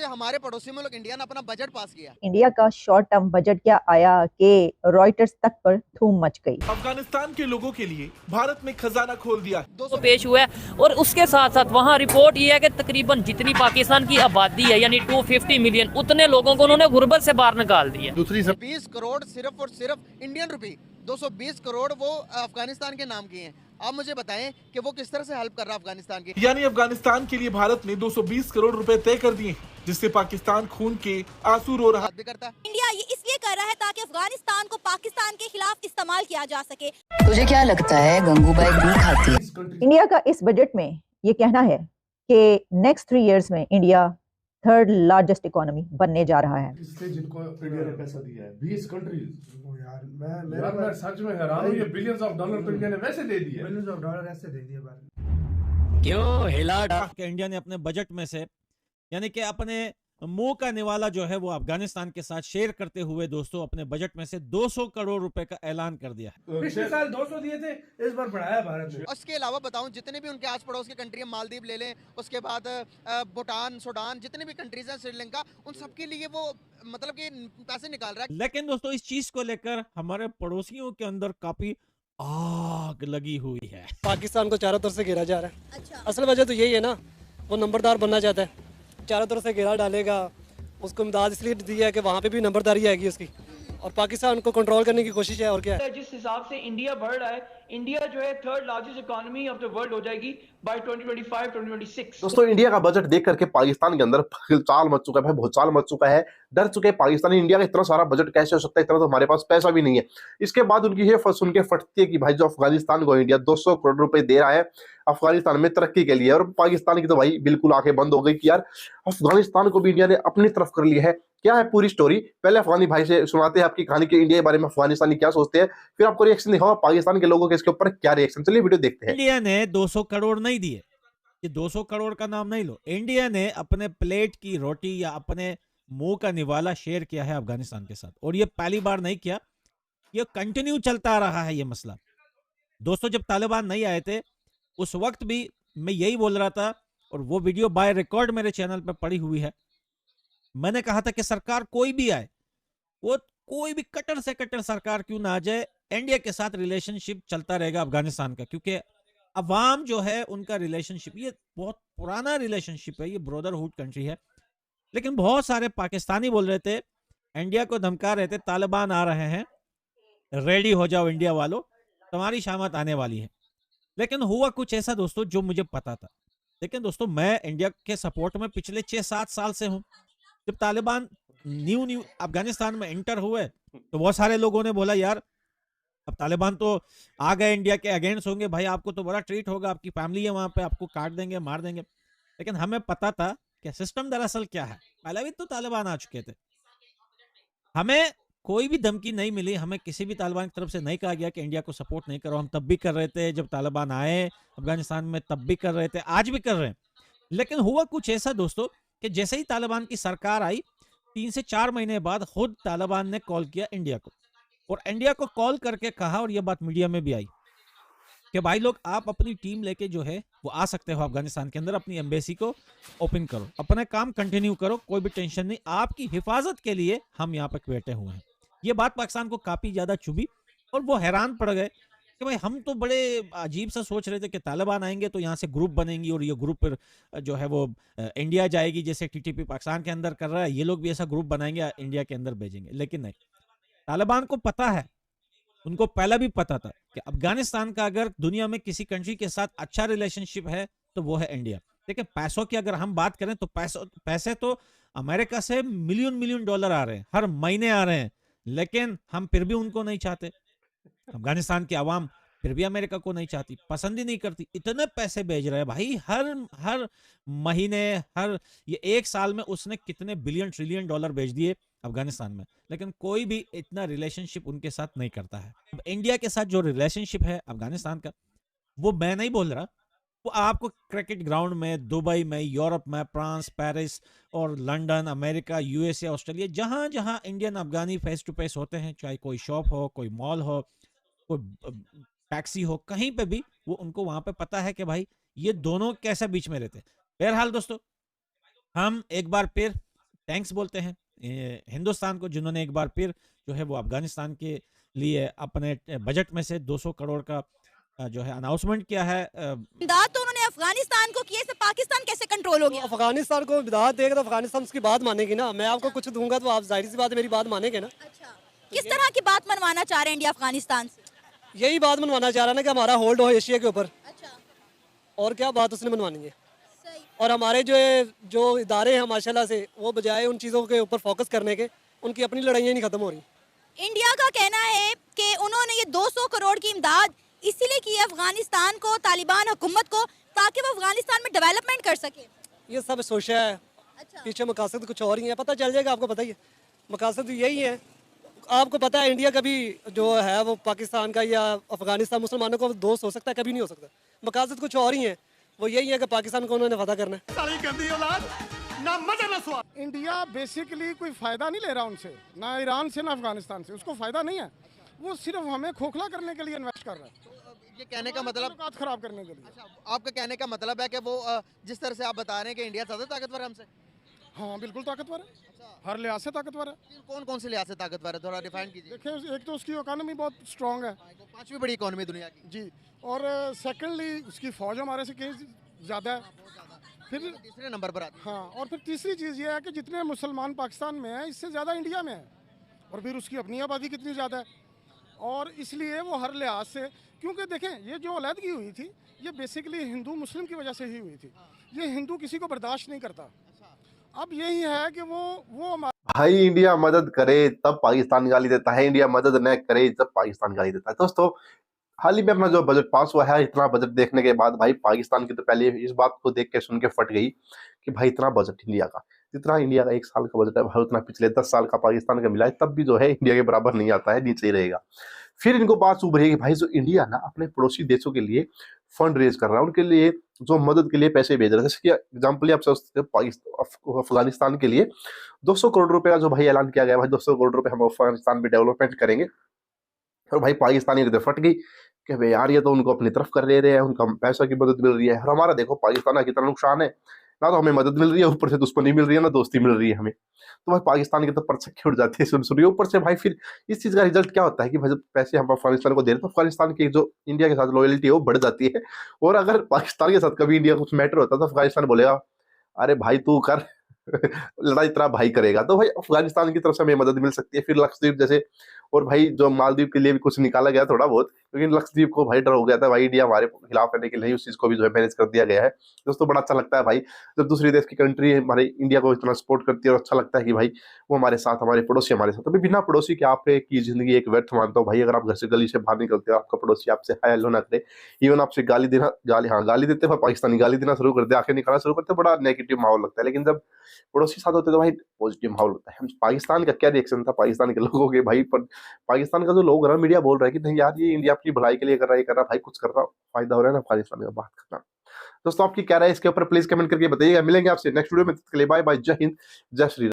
से हमारे पड़ोसी मुल्क इंडिया ने अपना बजट पास किया। इंडिया का शॉर्ट टर्म बजट क्या आया कि रॉयटर्स तक पर धूम मच गई। अफगानिस्तान के लोगों के लिए भारत में खजाना खोल दिया तो पेश हुआ है और उसके साथ साथ वहाँ रिपोर्ट ये है कि तकरीबन जितनी पाकिस्तान की आबादी है यानी 250 मिलियन उतने लोगों को उन्होंने गुर्बत से बाहर निकाल दिया। दूसरी 20 करोड़ सिर्फ और सिर्फ इंडियन रुपी 220 करोड़ वो अफगानिस्तान के नाम किए हैं। आप मुझे बताएं कि वो किस तरह से हेल्प कर रहा है अफगानिस्तान की। यानी अफगानिस्तान के लिए भारत ने 220 करोड़ रुपए तय कर दिए, जिससे पाकिस्तान खून के आंसू रो रहा भी करता है। इंडिया ये इसलिए कर रहा है ताकि अफगानिस्तान को पाकिस्तान के खिलाफ इस्तेमाल किया जा सके। तुझे क्या लगता है गंगूबाई भी खाती है? इंडिया का इस बजट में ये कहना है कि नेक्स्ट 3 इयर्स में इंडिया 3rd लार्जेस्ट इकोनॉमी बनने जा रहा है। इसलिए जिनको इंडिया ने पैसा दिया है 20 कंट्रीज। मैं सच में हैरान हूं, ये बिलियंस ऑफ डॉलर तो इंडिया ने वैसे दे दिए, बिलियंस ऑफ डॉलर ऐसे दे दिए बार। क्यों हिला के इंडिया ने अपने बजट में से यानी कि अपने मुंह का निवाला जो है वो अफगानिस्तान के साथ शेयर करते हुए दोस्तों अपने बजट में से 200 करोड़ रुपए का ऐलान कर दिया है। पिछले साल 200 दिए थे, इस बार बढ़ाया भारत ने। उसके अलावा बताऊं जितने भी उनके आस पड़ोस की कंट्री है, मालदीव ले लें, उसके बाद भूटान, सूडान, जितने भी कंट्रीज हैं, श्रीलंका, उन सब के लिए वो मतलब कि पैसे निकाल रहा है। लेकिन दोस्तों इस चीज को लेकर हमारे पड़ोसियों के अंदर काफी आग लगी हुई है। पाकिस्तान को चारों तरफ से घेरा जा रहा है। अच्छा। असल वजह तो यही है ना, वो नंबरदार बनना चाहता है, चारों तरफ से घेरा डालेगा। उसको इमदाद इसलिए दी है कि वहाँ पे भी नंबरदारी आएगी उसकी, और पाकिस्तान को कंट्रोल करने की कोशिश है। और क्या है, जिस हिसाब से इंडिया बढ़ रहा है, इंडिया जो है 3rd largest economy of the world हो जाएगी बाय 2025-2026। दोस्तों इंडिया का बजट देख करके पाकिस्तान के अंदर हिलचाल मच चुका है, भूचाल मच चुका है, डर चुके हैं पाकिस्तानी। इंडिया का इतना सारा बजट कैसे हो सकता है, इतना तो हमारे पास पैसा भी नहीं है। इसके बाद उनकी ये सुन के फटती है कि भाई जो अफगानिस्तान को इंडिया 200 करोड़ रुपए दे रहा है अफगानिस्तान में तरक्की के लिए, और पाकिस्तान की तो भाई बिल्कुल आंखें बंद हो गई कि यार अफगानिस्तान को भी इंडिया ने अपनी तरफ कर लिया है। क्या है पूरी स्टोरी, पहले अफगानी भाई से सुनाते हैं आपकी कहानी कि इंडिया के बारे में अफगानिस्तानी क्या सोचते हैं, फिर आपको रिएक्शन दिखाओ पाकिस्तान के लोगों के इसके ऊपर क्या रिएक्शन। चलिए वीडियो देखते हैं। इंडिया ने 200 करोड़ नहीं दिए, ये 200 करोड़ का नाम नहीं लो। इंडिया ने अपने प्लेट की रोटी या अपने मुंह का निवाला शेयर किया है अफगानिस्तान के साथ, और ये पहली बार नहीं किया, ये कंटिन्यू चलता रहा है ये मसला। दोस्तों जब तालिबान नहीं आए थे उस वक्त भी मैं यही बोल रहा था, और वो वीडियो बाय रिकॉर्ड मेरे चैनल पर पड़ी हुई है। मैंने कहा था कि सरकार कोई भी आए, वो कोई भी कट्टर से कट्टर सरकार क्यों ना आ जाए, इंडिया के साथ रिलेशनशिप चलता रहेगा अफगानिस्तान का, क्योंकि अवाम जो है उनका रिलेशनशिप ये बहुत पुराना रिलेशनशिप है, ये ब्रदरहुड कंट्री है। लेकिन बहुत सारे पाकिस्तानी बोल रहे थे, इंडिया को धमका रहे थे, तालिबान आ रहे हैं, रेडी हो जाओ इंडिया वालों, तुम्हारी शामत आने वाली है। लेकिन हुआ कुछ ऐसा दोस्तों जो मुझे पता था। लेकिन दोस्तों मैं इंडिया के सपोर्ट में पिछले 6-7 साल से हूं। जब तालिबान न्यू अफगानिस्तान में एंटर हुए तो बहुत सारे लोगों ने बोला यार अब तालिबान तो आ गए, इंडिया के अगेंस्ट होंगे, भाई आपको तो बड़ा ट्रीट होगा, आपकी फैमिली है वहां पे, आपको काट देंगे, मार देंगे। लेकिन हमें पता था कि सिस्टम दरअसल क्या है, पहले भी तो तालिबान आ चुके थे, हमें कोई भी धमकी नहीं मिली, हमें किसी भी तालिबान की तरफ से नहीं कहा गया कि इंडिया को सपोर्ट नहीं करो। हम तब भी कर रहे थे जब तालिबान आए अफगानिस्तान में, तब भी कर रहे थे, आज भी कर रहे हैं। लेकिन हुआ कुछ ऐसा दोस्तों कि जैसे ही तालिबान की सरकार आई 3 से 4 महीने बाद खुद तालिबान ने कॉल किया इंडिया को, और इंडिया को कॉल करके कहा, और यह बात मीडिया में भी आई कि भाई लोग आप अपनी टीम लेके जो है वो आ सकते हो अफगानिस्तान के अंदर, अपनी एम्बेसी को ओपन करो, अपना काम कंटिन्यू करो, कोई भी टेंशन नहीं, आपकी हिफाजत के लिए हम यहाँ पे बैठे हुए हैं। ये बात पाकिस्तान को काफी ज्यादा चुभी और वो हैरान पड़ गए कि भाई हम तो बड़े अजीब सा सोच रहे थे कि तालिबान आएंगे तो यहाँ से ग्रुप बनेंगी और ये ग्रुप पर जो है वो इंडिया जाएगी, जैसे टीटीपी पाकिस्तान के अंदर कर रहा है, ये लोग भी ऐसा ग्रुप बनाएंगे इंडिया के अंदर भेजेंगे। लेकिन नहीं, तालिबान को पता है, उनको पहला भी पता था कि अफगानिस्तान का अगर दुनिया में किसी कंट्री के साथ अच्छा रिलेशनशिप है तो वो है इंडिया। देखिए पैसों की अगर हम बात करें तो पैसे तो अमेरिका से मिलियन डॉलर आ रहे हैं, हर महीने आ रहे हैं, लेकिन हम फिर भी उनको नहीं चाहते। अफगानिस्तान की आवाम फिर भी अमेरिका को नहीं चाहती, पसंद ही नहीं करती। इतने पैसे भेज रहे हैं भाई, हर महीने, ये 1 साल में उसने कितने बिलियन ट्रिलियन डॉलर भेज दिए अफगानिस्तान में, लेकिन कोई भी इतना रिलेशनशिप उनके साथ नहीं करता है। अब इंडिया के साथ जो रिलेशनशिप है अफगानिस्तान का, वो मैं नहीं बोल रहा, वो आपको क्रिकेट ग्राउंड में, दुबई में, यूरोप में, फ्रांस, पेरिस और लंदन, अमेरिका, यूएसए, ऑस्ट्रेलिया, जहां जहां Indian Afghani face to face होते हैं, चाहे कोई शॉप हो, कोई मॉल हो, कोई टैक्सी हो, कहीं पे भी वो उनको वहां पे पता है कि भाई ये दोनों कैसे बीच में रहते हैं। बहरहाल दोस्तों हम एक बार फिर टैंक्स बोलते हैं हिंदुस्तान को, जिन्होंने एक बार फिर जो है वो अफगानिस्तान के लिए अपने बजट में से 200 करोड़ का जो है अनाउंसमेंट किया है। इमदाद तो उन्होंने अफगानिस्तान को किए, पाकिस्तान कैसे कंट्रोल हो गया? अफगानिस्तान को इमदाद देगा तो अफगानिस्तान उसकी बात मानेगी ना। मैं आपको कुछ दूंगा तो आप जाहिर सी बात है मेरी बात मानेंगे ना। अच्छा, किस तरह की बात मनवाना चाह रहे हैं इंडिया अफगानिस्तान से? यही बात मनवाना चाह रहा है ना कि हमारा होल्ड हो एशिया के ऊपर। अच्छा, और क्या बात उसने मनवानी है। सही। और हमारे जो इदारे हैं माशाल्लाह से, वो बजाय उन चीज़ों के ऊपर फोकस करने के, उनकी अपनी लड़ाइयाँ नहीं खत्म हो रही। इंडिया का कहना है कि उन्होंने ये 200 करोड़ की इमदाद इसीलिए की है अफगानिस्तान को, तालिबान हुकूमत को, ताकि वो अफगानिस्तान में डेवलपमेंट कर सके। ये सब सोचा है। अच्छा। पीछे मकासद कुछ और ही है, पता चल जाएगा आपको। पता ही है मकासद यही है। आपको पता है इंडिया कभी जो है वो पाकिस्तान का या अफगानिस्तान मुसलमानों का दोस्त हो सकता है? कभी नहीं हो सकता। मकासद कुछ और ही है, वो यही है कि पाकिस्तान को उन्होंने फतह करना है। इंडिया बेसिकली कोई फायदा नहीं ले रहा उनसे, ना ईरान से ना अफगानिस्तान से। उसको फायदा नहीं है, वो सिर्फ हमें खोखला करने के लिए इन्वेस्ट कर रहा है। ये कहने का मतलब बात खराब करने के लिए। अच्छा, आपका कहने का मतलब है कि वो जिस तरह से आप बता रहे हैं कि इंडिया ज़्यादा ताकतवर है हमसे? हाँ बिल्कुल ताकतवर है, हर लिहाज से ताकतवर है। कौन कौन से लिहाज से ताकतवर है, थोड़ा डिफाइन कीजिए। देखिए, एक तो उसकी इकोनॉमी बहुत स्ट्रांग है, 5वीं बड़ी इकोनॉमी दुनिया की जी। और सेकेंडली उसकी फौज हमारे से कहीं ज़्यादा है। फिर तीसरे नंबर पर आती है। हाँ, और फिर तीसरी चीज़ ये है कि जितने मुसलमान पाकिस्तान में हैं, इससे ज़्यादा इंडिया में है। और फिर उसकी अपनी आबादी कितनी ज़्यादा है, और इसलिए वो हर लिहाज से, क्योंकि देखें ये जो अलहदगी हुई थी ये बेसिकली हिंदू मुस्लिम की वजह से ही हुई थी। ये हिंदू किसी को बर्दाश्त नहीं करता। अब यही है कि वो भाई इंडिया मदद करे तब पाकिस्तान गाली देता है, इंडिया मदद न करे तब पाकिस्तान गाली देता है। दोस्तों, हाल ही में अपना जो बजट पास हुआ है, इतना बजट देखने के बाद भाई पाकिस्तान की तो पहले इस बात को देख के सुन के फट गई कि भाई इतना बजट इंडिया का, जितना इंडिया का 1 साल का बजट है भाई उतना पिछले 10 साल का पाकिस्तान का मिला है, तब भी जो है इंडिया के बराबर नहीं आता है, नीचे ही रहेगा। फिर इनको बात उभरी कि भाई जो इंडिया ना अपने पड़ोसी देशों के लिए फंड रेज कर रहा है, उनके लिए जो मदद के लिए पैसे भेज रहा है। जैसे कि एग्जाम्पल आप अफगानिस्तान के लिए 200 करोड़ रुपए का जो भाई ऐलान किया गया, भाई 200 करोड़ रुपए हम अफगानिस्तान में डेवलपमेंट करेंगे। और भाई पाकिस्तानी की फट गई कि भाई यार ये तो उनको अपनी तरफ कर ले रहे हैं, उनका पैसा की मदद मिल रही है। और हमारा देखो पाकिस्तान का कितना नुकसान है, ना तो हमें मदद मिल रही है, ऊपर से दुश्मनी मिल रही है, ना दोस्ती मिल रही है हमें। तो भाई पाकिस्तान की तो परचक्की उड़ जाती है सुन ऊपर से। भाई फिर इस चीज़ का रिजल्ट क्या होता है कि भाई जब पैसे हम अफगानिस्तान को दे रहे हैं तो अफगानिस्तान की जो इंडिया के साथ लॉयल्टी है वो बढ़ जाती है। और अगर पाकिस्तान के साथ कभी इंडिया कुछ मैटर होता है तो अफगानिस्तान बोलेगा अरे भाई तू कर लड़ाई तेरा भाई करेगा। तो भाई अफगानिस्तान की तरफ से हमें मदद मिल सकती है। फिर लक्षद्वीप जैसे, और भाई जो मालदीव के लिए भी कुछ निकाला गया थोड़ा बहुत, लेकिन लक्षद्वीप को भाई डर हो गया था भाई इंडिया हमारे खिलाफ रहने के लिए, उस चीज को भी जो है मैनेज कर दिया गया है। दोस्तों बड़ा अच्छा लगता है भाई जब दूसरी देश की कंट्री हमारे इंडिया को इतना सपोर्ट करती है, और अच्छा लगता है कि भाई वो हमारे साथ, हमारे पड़ोसी हमारे साथ। अभी बिना पड़ोसी के आपकी जिंदगी एक व्यर्थ मानता हूँ भाई। अगर आप घर से गली से बाहर निकलते हो, आपका पड़ोसी आपसे हाय हेलो ना करे, इवन आपसे गाली देते हैं, पाकिस्तानी गाली देना शुरू करते, आंखें निकालना शुरू करते, बड़ा नेगेटिव माहौल लगता है। लेकिन जब पड़ोसी साथ होते तो भाई पॉजिटिव माहौल होता है। पाकिस्तान का क्या रिएक्शन था पाकिस्तान के लोगों के भाई, पर पाकिस्तान का जो लोग रहा मीडिया बोल रहा है कि नहीं यार ये इंडिया अपनी भलाई के लिए कर रहा है, भाई कुछ कर रहा, फायदा हो रहा है ना अफगानिस्तान का, बात करना। दोस्तों आपकी क्या राय है इसके ऊपर प्लीज कमेंट करके बताइएगा। मिलेंगे आपसे नेक्स्ट वीडियो में, बाय बाय, जय हिंद, जय श्री राम।